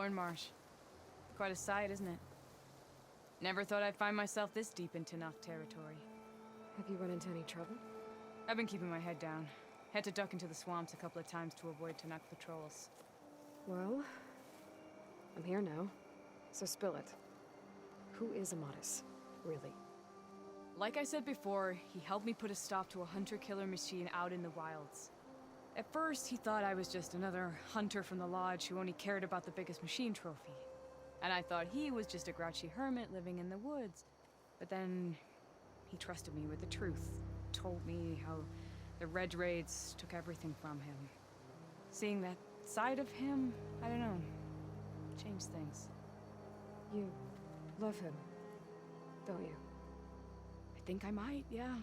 Thorn Marsh. Quite a sight, isn't it? Never thought I'd find myself this deep in Tenakth territory. Have you run into any trouble? I've been keeping my head down. Had to duck into the swamps a couple of times to avoid Tenakth patrols. Well, I'm here now, so spill it. Who is Amatis, really? Like I said before, he helped me put a stop to a hunter-killer machine out in the wilds. At first, he thought I was just another hunter from the Lodge who only cared about the biggest machine trophy. And I thought he was just a grouchy hermit living in the woods. But then, he trusted me with the truth. Told me how the Red Raids took everything from him. Seeing that side of him, I don't know, changed things. You love him, don't you? I think I might, yeah.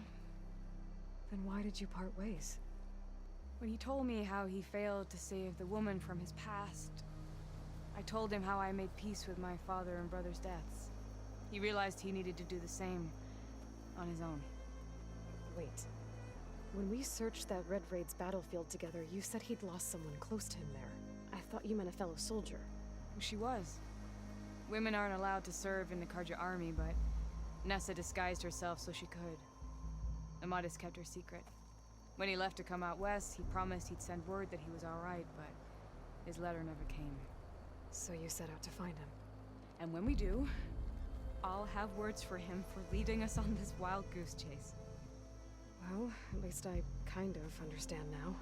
Then why did you part ways? When he told me how he failed to save the woman from his past, I told him how I made peace with my father and brother's deaths. He realized he needed to do the same on his own. Wait. When we searched that Red Raid's battlefield together, you said he'd lost someone close to him there. I thought you meant a fellow soldier. She was. Women aren't allowed to serve in the Karja army, but Nessa disguised herself so she could. Amatis kept her secret. When he left to come out west, he promised he'd send word that he was alright, but his letter never came. So you set out to find him. And when we do, I'll have words for him for leading us on this wild goose chase. Well, at least I kind of understand now.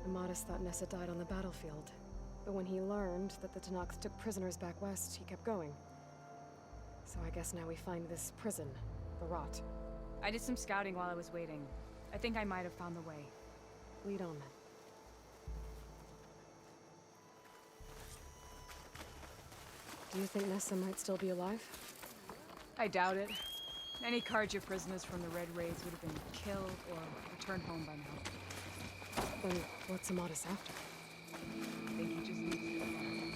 Amatis thought Nessa died on the battlefield, but when he learned that the Tenakth took prisoners back west, he kept going. So I guess now we find this prison, the Rot. I did some scouting while I was waiting. I think I might have found the way. Lead on then. Do you think Nessa might still be alive? I doubt it. Any Karja prisoners from the Red Raids would have been killed or returned home by now. Then what's Amatis after? I think he just needs to alone.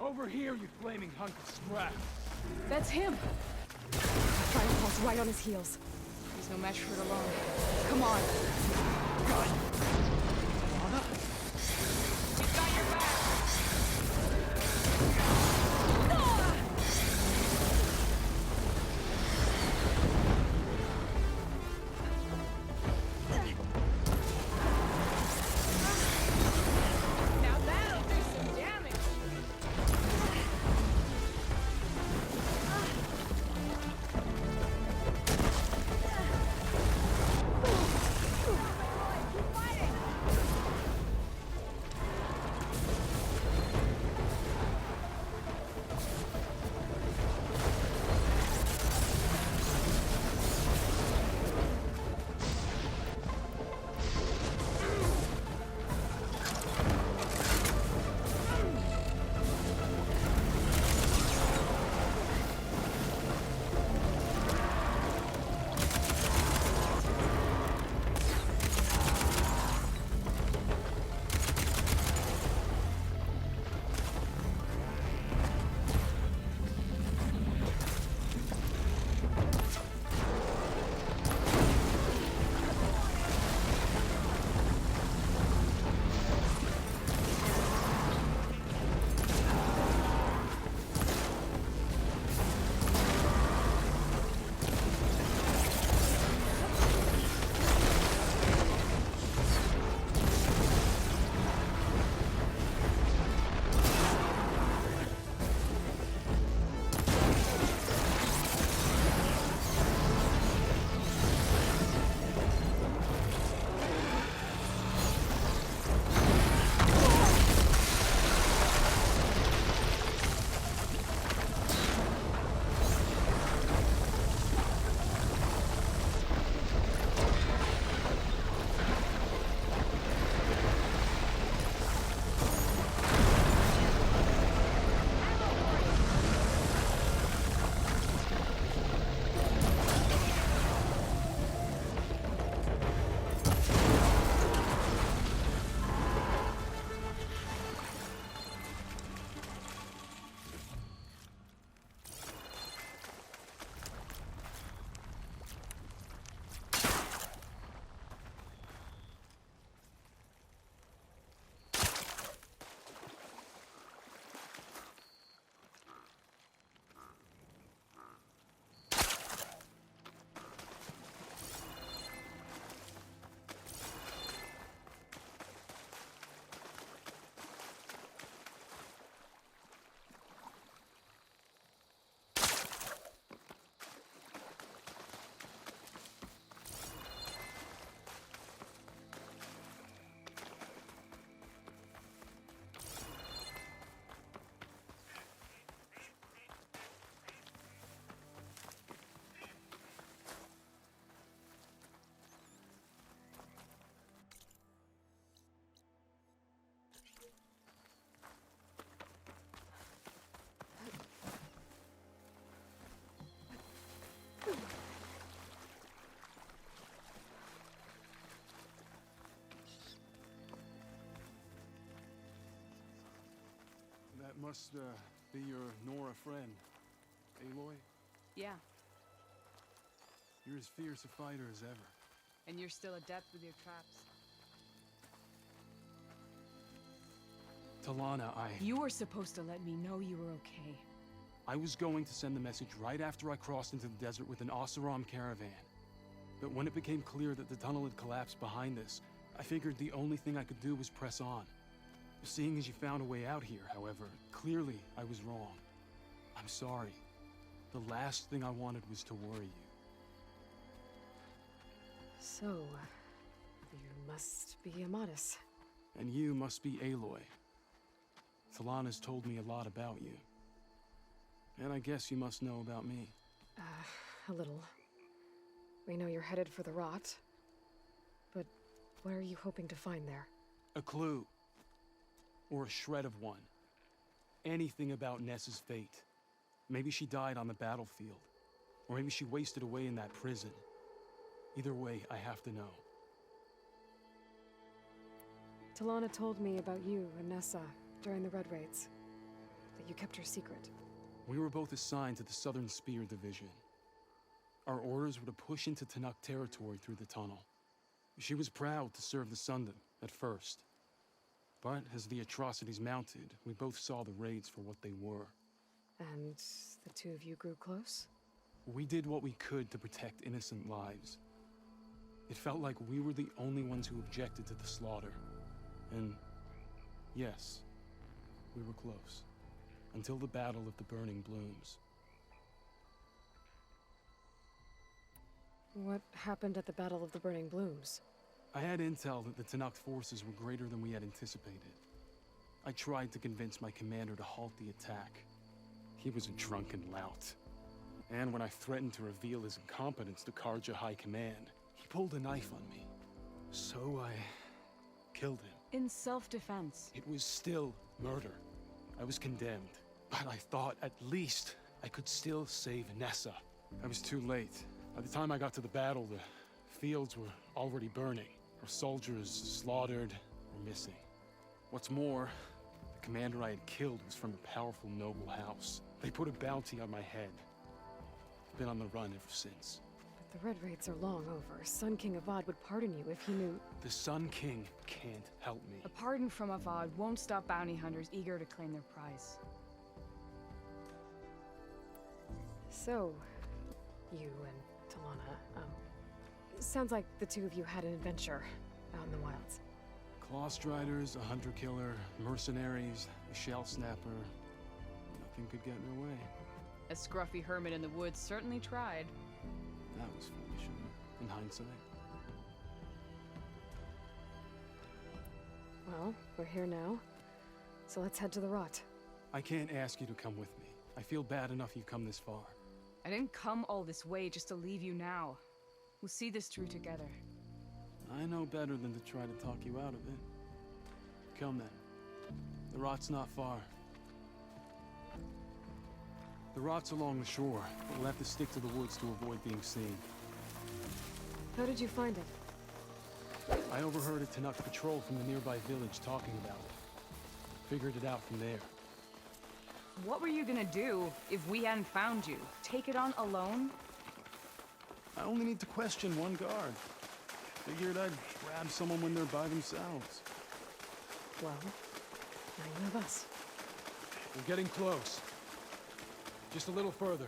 Over here, you flaming hunk of scrap. That's him! Firefall's right on his heels. He's no match for it alone. Come on! God! Lana? He's got your back! Now that'll do some damage! Must, be your Nora friend, Aloy? Yeah, You're as fierce a fighter as ever. and you're still adept with your traps. Talana, You were supposed to let me know you were okay. I was going to send the message right after I crossed into the desert with an Oseram caravan. But when it became clear that the tunnel had collapsed behind us, I figured the only thing I could do was press on. Seeing as you found a way out here, however, clearly I was wrong. I'm sorry. The last thing I wanted was to worry you. So, you must be Amatis. And you must be Aloy. Talana's told me a lot about you. And I guess you must know about me. A little. We know you're headed for the rot. But what are you hoping to find there? A clue. Or a shred of one. Anything about Nessa's fate. Maybe she died on the battlefield. Or maybe she wasted away in that prison. Either way, I have to know. Talana told me about you and Nessa during the Red Raids. That you kept her secret. We were both assigned to the Southern Spear Division. Our orders were to push into Tanakh territory through the tunnel. She was proud to serve the Sundom at first. But as the atrocities mounted, we both saw the raids for what they were. And the two of you grew close? We did what we could to protect innocent lives. It felt like we were the only ones who objected to the slaughter. And yes, we were close. Until the Battle of the Burning Blooms. What happened at the Battle of the Burning Blooms? I had intel that the Tanakh forces were greater than we had anticipated. I tried to convince my commander to halt the attack. He was a drunken lout. And when I threatened to reveal his incompetence to Karja High Command, he pulled a knife on me. So I killed him. In self-defense. It was still murder. I was condemned. But I thought at least I could still save Nessa. I was too late. By the time I got to the battle, the fields were already burning. Our soldiers slaughtered or missing. What's more, the commander I had killed was from a powerful noble house. They put a bounty on my head. Been on the run ever since. But the Red Raids are long over. Sun King Avad would pardon you if he knew... The Sun King can't help me. A pardon from Avad won't stop bounty hunters eager to claim their prize. So, you and Talana, sounds like the two of you had an adventure out in the wilds. Claw Striders, a hunter-killer, mercenaries, a shell snapper. Nothing could get in their way. A scruffy hermit in the woods certainly tried. That was foolish of me, in hindsight. Well, we're here now, so let's head to the rot. I can't ask you to come with me. I feel bad enough you've come this far. I didn't come all this way just to leave you now. We'll see this through together. I know better than to try to talk you out of it. Come then. The rot's not far. The rot's along the shore, but we'll have to stick to the woods to avoid being seen. How did you find it? I overheard a Tanakh patrol from the nearby village talking about it. Figured it out from there. What were you gonna do if we hadn't found you? Take it on alone? I only need to question one guard. Figured I'd grab someone when they're by themselves. Well, now you have us. We're getting close. Just a little further.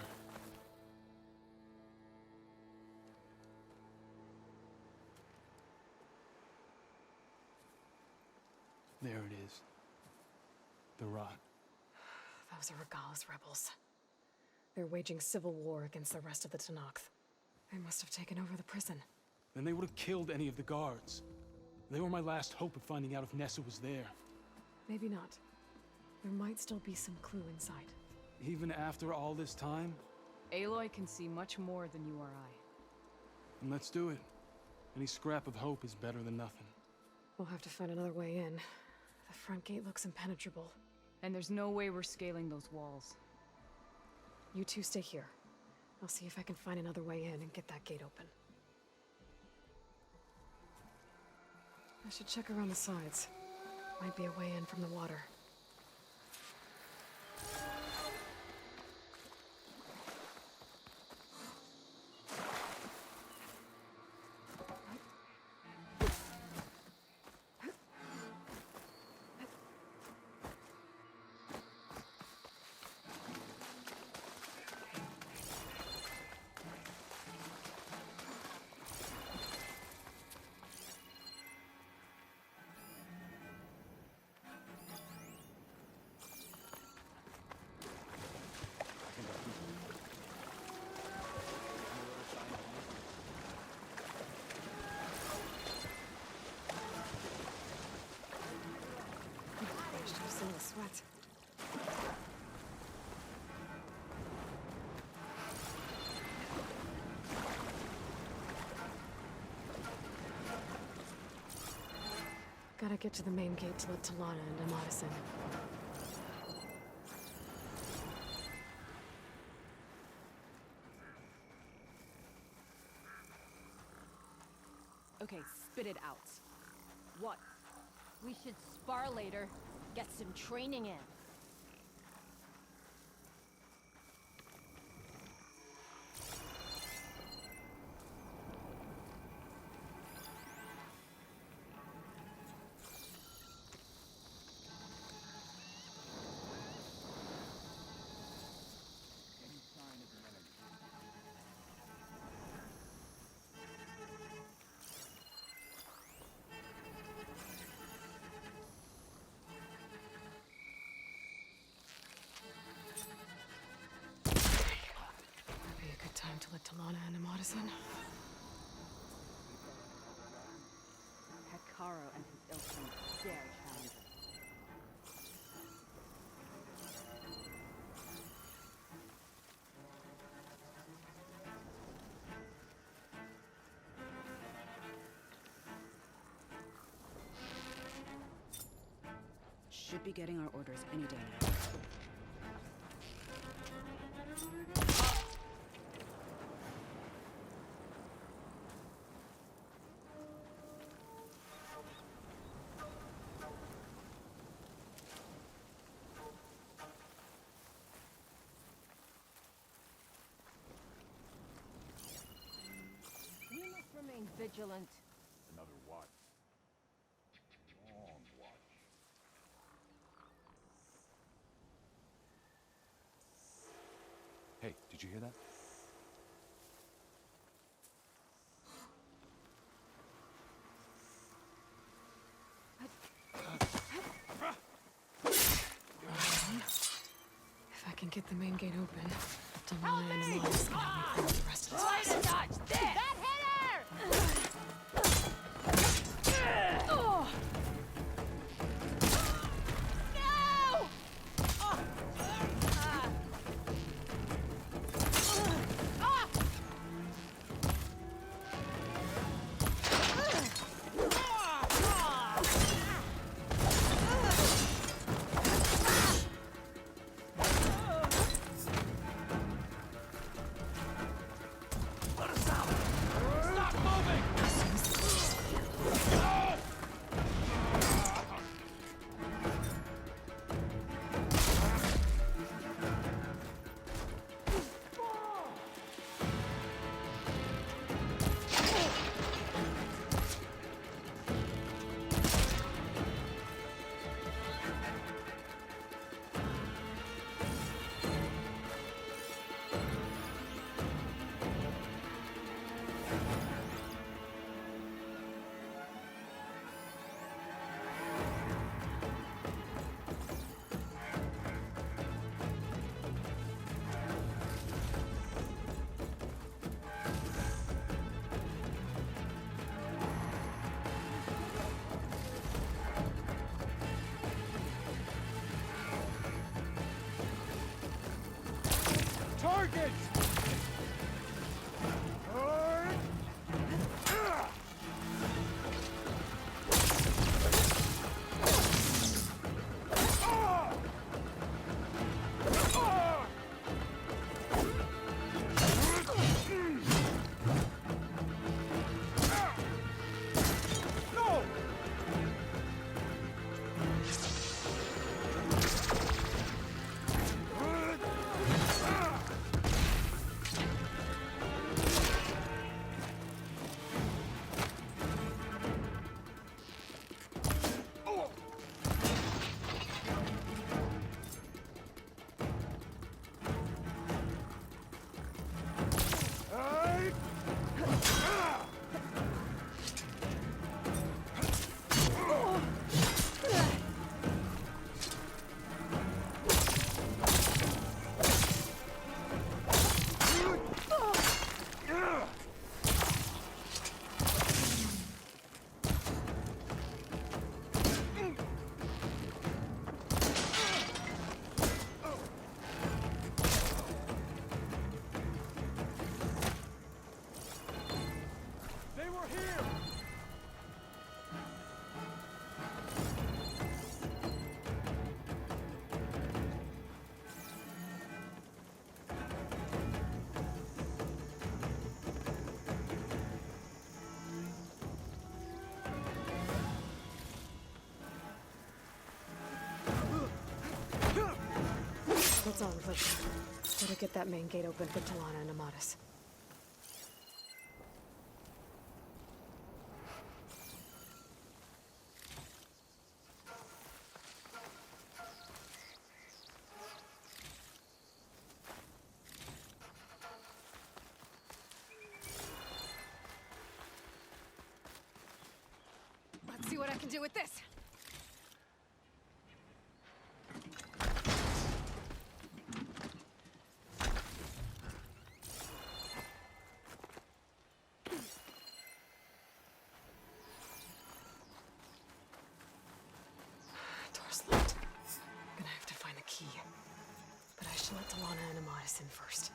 There it is. The rot. Those are Regal's rebels. They're waging civil war against the rest of the Tanakh. They must have taken over the prison. Then they would have killed any of the guards. They were my last hope of finding out if Nessa was there. Maybe not. There might still be some clue inside. Even after all this time? Aloy can see much more than you or I. And let's do it. Any scrap of hope is better than nothing. We'll have to find another way in. The front gate looks impenetrable. And there's no way we're scaling those walls. You two stay here. I'll see if I can find another way in and get that gate open. I should check around the sides. Might be a way in from the water. Gotta get to the main gate to let Talana and Amadis in. Okay, spit it out. What? We should spar later. Get some training in. That'd be a good time to let Talana and Amadis in. Hekarro and his ilk seem very challenging. Should be getting our orders any day now. We must remain vigilant. Another watch. Long watch. Hey, did you hear that? If I can get the main gate open, Talana and Amadis can help me clear the rest of this Try to place. dodge this! That hit her! No! Stop moving! Target! song, but better get that main gate open for Talana and Amatis. Let's see what I can do with this. Door's locked. I'm gonna have to find the key. But I should let Talana and Amatis in first.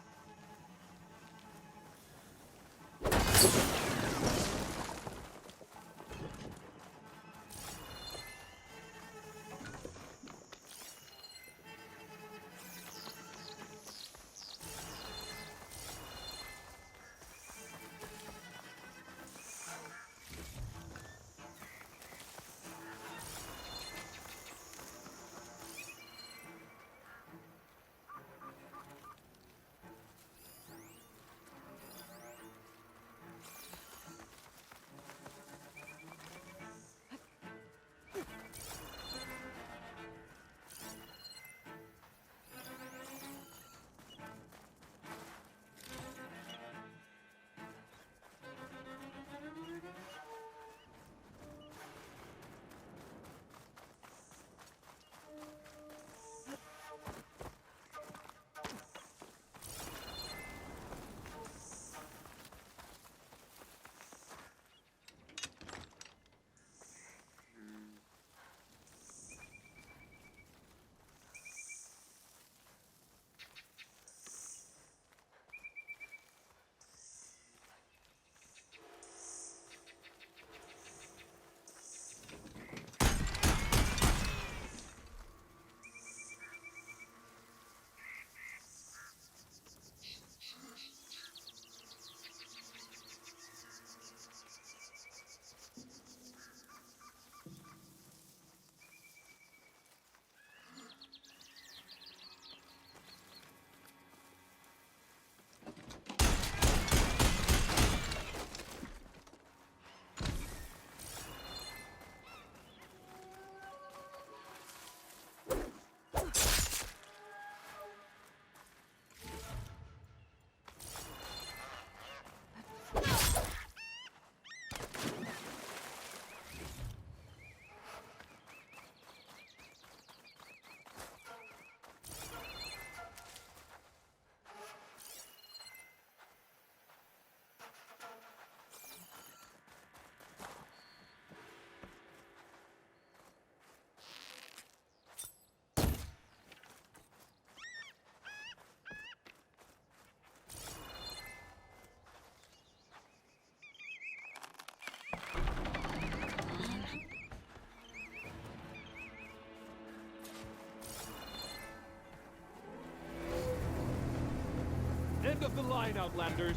End of the line, Outlanders.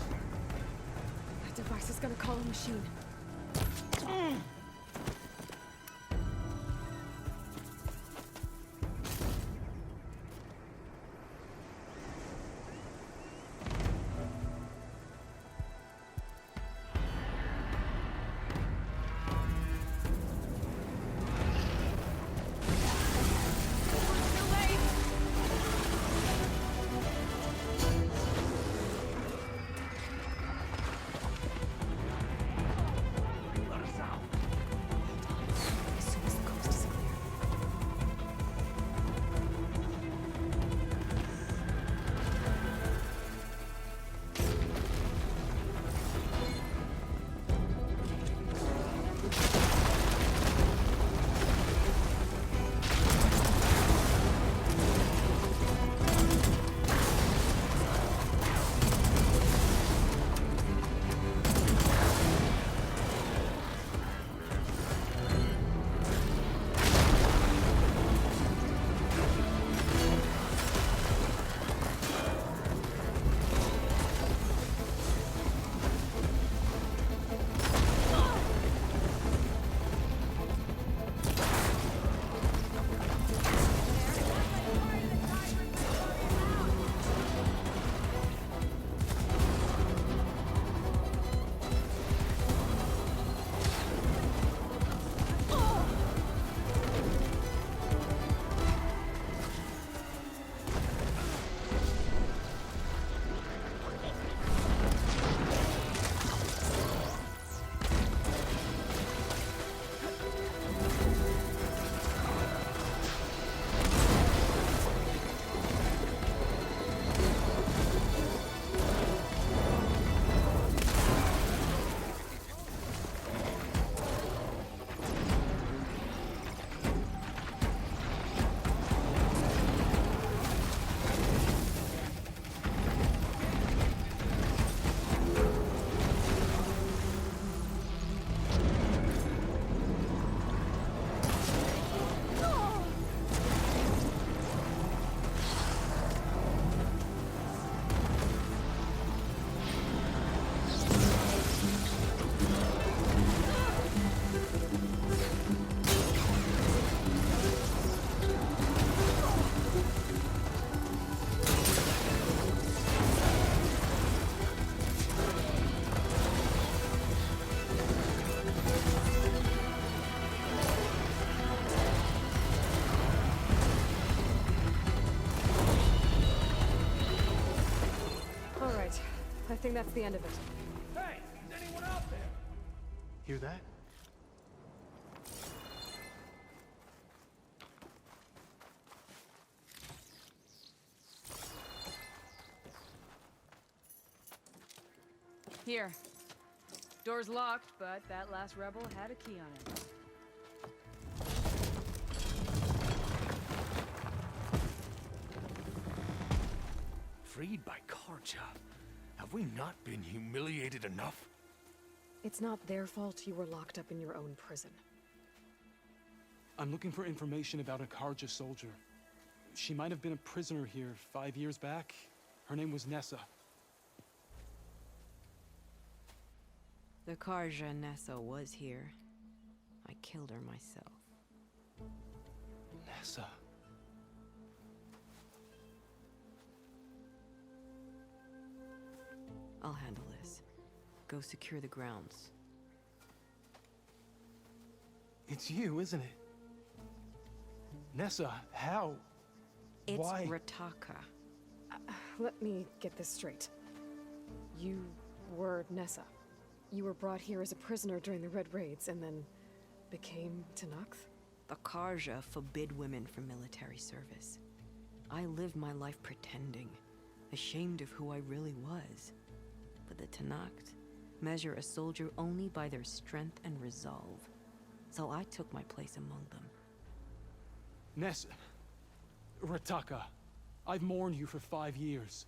That device is gonna call a machine. I think that's the end of it. Hey, is anyone out there? Hear that? Here. Door's locked, but that last rebel had a key on it. Freed by Karja. Have we not been humiliated enough? It's not their fault you were locked up in your own prison. I'm looking for information about a Karja soldier. She might have been a prisoner here 5 years back. Her name was Nessa. The Karja Nessa was here. I killed her myself. Nessa. I'll handle this. Go secure the grounds. It's you, isn't it? Nessa, how? It's Why? Rataka. Let me get this straight. You were Nessa. You were brought here as a prisoner during the Red Raids and then became Tenakth? The Karja forbid women from military service. I lived my life pretending, ashamed of who I really was. But the Tenakth measure a soldier only by their strength and resolve. So I took my place among them. Nessa. Rataka. I've mourned you for 5 years.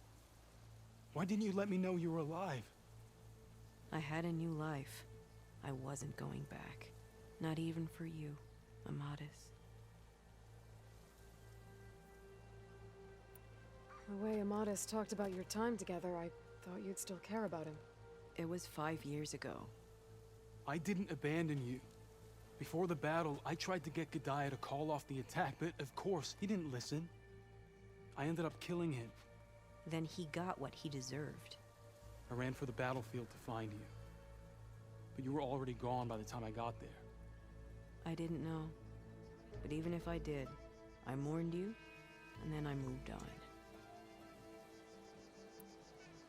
Why didn't you let me know you were alive? I had a new life. I wasn't going back. Not even for you, Amadis. The way Amadis talked about your time together, I thought you'd still care about him. It was 5 years ago. I didn't abandon you. Before the battle, I tried to get G'daiah to call off the attack, but of course, he didn't listen. I ended up killing him. Then he got what he deserved. I ran for the battlefield to find you. But you were already gone by the time I got there. I didn't know. But even if I did, I mourned you, and then I moved on.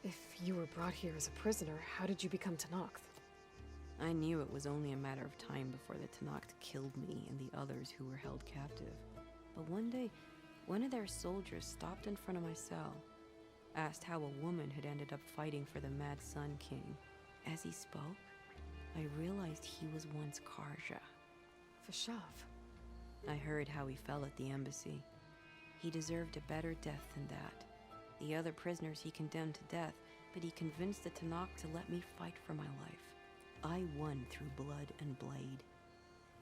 If you were brought here as a prisoner, how did you become Tenakth? I knew it was only a matter of time before the Tenakth killed me and the others who were held captive. But one day, one of their soldiers stopped in front of my cell, asked how a woman had ended up fighting for the Mad Sun King. As he spoke, I realized he was once Karja. Vashav. I heard how he fell at the embassy. He deserved a better death than that. The other prisoners he condemned to death, but he convinced the Tenakth to let me fight for my life. I won through blood and blade.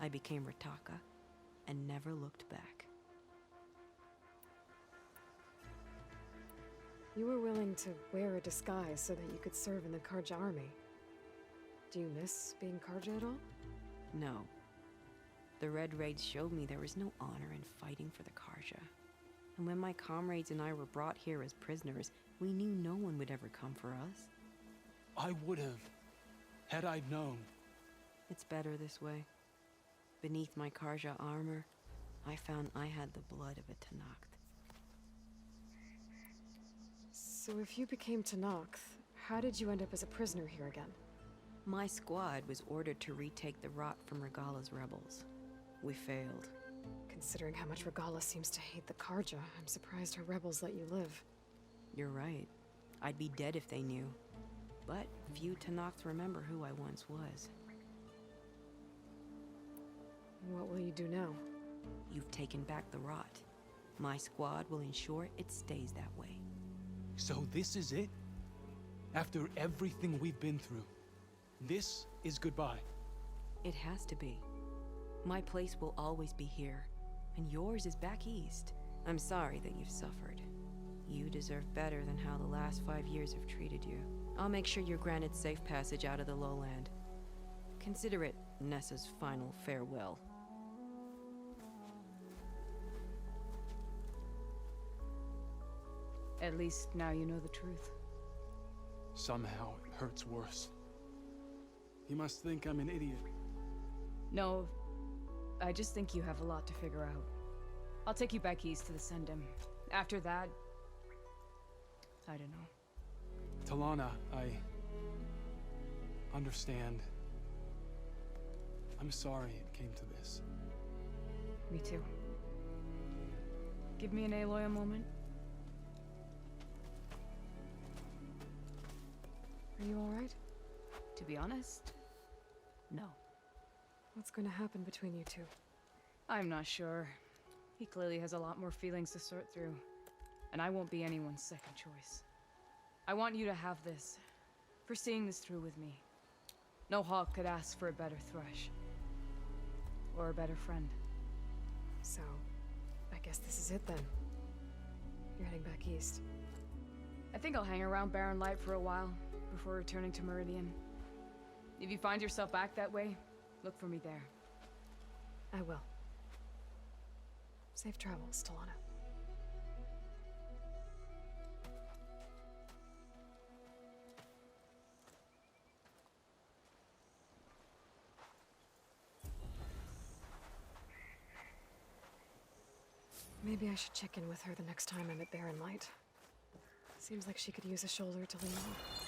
I became Rataka and never looked back. You were willing to wear a disguise so that you could serve in the Karja army. Do you miss being Karja at all? No. The Red Raids showed me there was no honor in fighting for the Karja. And when my comrades and I were brought here as prisoners, we knew no one would ever come for us. I would have, had I known. It's better this way. Beneath my Karja armor, I found I had the blood of a Tenakth. So if you became Tenakth, how did you end up as a prisoner here again? My squad was ordered to retake the Rot from Regala's rebels. We failed. Considering how much Regala seems to hate the Karja, I'm surprised her rebels let you live. You're right. I'd be dead if they knew. But few Tenakth remember who I once was. What will you do now? You've taken back the Rot. My squad will ensure it stays that way. So this is it? After everything we've been through, this is goodbye. It has to be. My place will always be here, and yours is back east. I'm sorry that you've suffered. You deserve better than how the last 5 years have treated you. I'll make sure you're granted safe passage out of the lowland. Consider it Nessa's final farewell. At least now you know the truth. Somehow it hurts worse. He must think I'm an idiot. No, I just think you have a lot to figure out. I'll take you back east to the Sendem. After that, I don't know. Talana, I understand. I'm sorry it came to this. Me too. Give me an Aloy a moment. Are you alright? To be honest, no. What's going to happen between you two? I'm not sure. He clearly has a lot more feelings to sort through. And I won't be anyone's second choice. I want you to have this. For seeing this through with me. No hawk could ask for a better thrush. Or a better friend. So, I guess this is it then. You're heading back east. I think I'll hang around Barren Light for a while, before returning to Meridian. If you find yourself back that way, look for me there. I will. Safe travels, Talana. Maybe I should check in with her the next time I'm at Barren Light. Seems like she could use a shoulder to lean on.